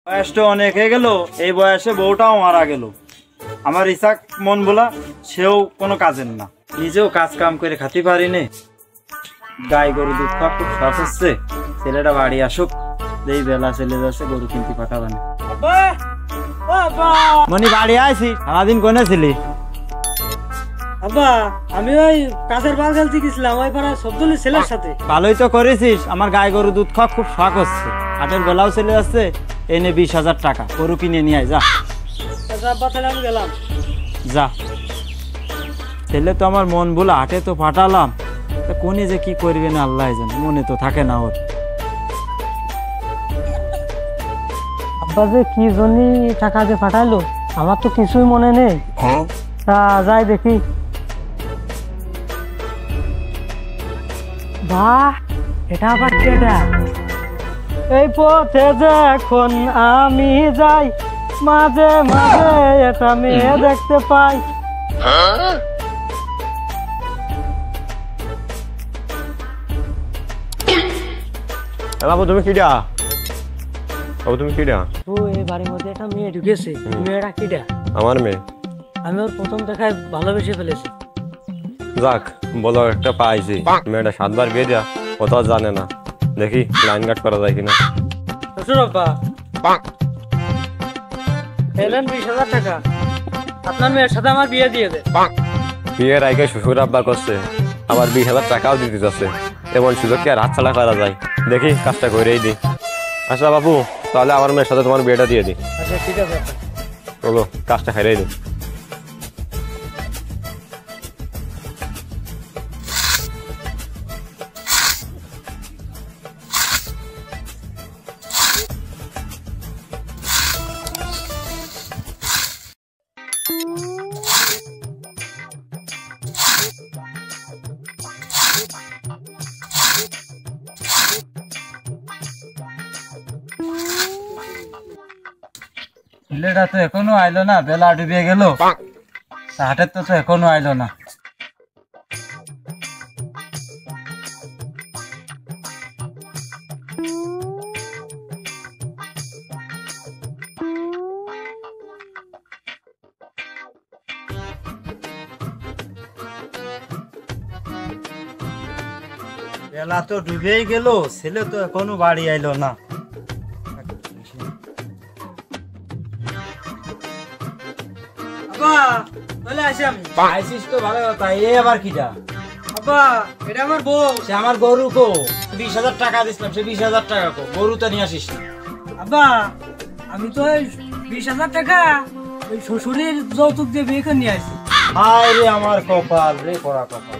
বয়সটা অনেক হয়ে গেল, এই বয়সে বউটাও মারা গেল। আমার ইসাক মন বলা, সেও কোনো কাজের না, নিজেও কাজ কাম করে খাতে পারি নে। গাই গরু দুধ খাওয়া খুব শখ হচ্ছে, ছেলেটা বাড়ি আসুক, এই বেলা ছেলে যাচ্ছে, গরু কিনতে পাঠাবে না। মনি বাড়ি আইছি, সারাদিন কোনে ছিলি? আব্বা আমি ওই কাছের বাল খেলতে গেছিলাম, ওই পাড়া সবদলের ছেলের সাথে। ভালোই তো করেছিস, আমার গাই গরু দুধ খাওয়া খুব শখ হচ্ছে। হাটের বেলাও চলে যাচ্ছে, এনে 20,000 টাকা গরু কিনে নিয়ে আয়, যা। আব্বা তাহলে আমি গেলাম। যা, ছেলে তো আমার মন বলে হাটে তো পাঠালাম, কোনে যে কি করবে না আল্লাহ জানে, মনে তো থাকে না ওর। আব্বা যে কি জন্য টাকা যে পাঠাইলো আমার তো কিছুই মনে নেই। তা যাই দেখি। বাহ, এটা আবার কেডা? এই পথে যখন আমি যাই, মাঝে মাঝে এটা মেয়ে দেখতে পাই। বাবু তুমি কিডা? বাবু তুমি কিডা? ও এই বাড়ির মধ্যে একটা মেয়ে ঢুকেছে, মেয়েটা কিডা? আমার মেয়ে। আমি ওর প্রথম দেখায় ভালোবেসে ফেলেছি। যাক, বলো একটা পাইছি। মেয়েটা 7 বার বিয়ে দেয়া, ও তো জানে না। দেখি লাইন গার্ড করা যায় কিনা। শ্বশুর আব্বা এলেন 20,000 টাকা, আপনার মেয়ের সাথে আমার বিয়ে দিয়ে দে। বিয়ের আগে শ্বশুর আব্বা করছে, আবার 20,000 টাকাও দিতে যাচ্ছে। এমন সুযোগ কি আর হাতছাড়া করা যায়? দেখি কাজটা করেই দিই। আচ্ছা বাবু, তাহলে আমার মেয়ের সাথে তোমার বিয়েটা দিয়ে দিই। আচ্ছা ঠিক আছে। চলো কাজটা খেলেই দিই। ছেলেটা তো এখনো আইলো না, বেলা ডুবে গেল, হাটের তো এখনো আইলো না। বেলা তো ডুবেই গেল, ছেলে তো এখনো বাড়ি আইলো না। আইসিস তো ভালো কথা, এ আবার কিটা? আব্বা এটা আমার বউ। সে আমার গরু কো, 20,000 টাকা দিছিলাম, সে 20,000 টাকা কো, গরু তো নিয়ে আসিস। আব্বা আমি তো 20,000 টাকা ওই শ্বশুরের যৌতুক দিয়ে বিয়ে করে নিয়ে আসি। হায় রে আমার কপাল রে, পড়া কপাল।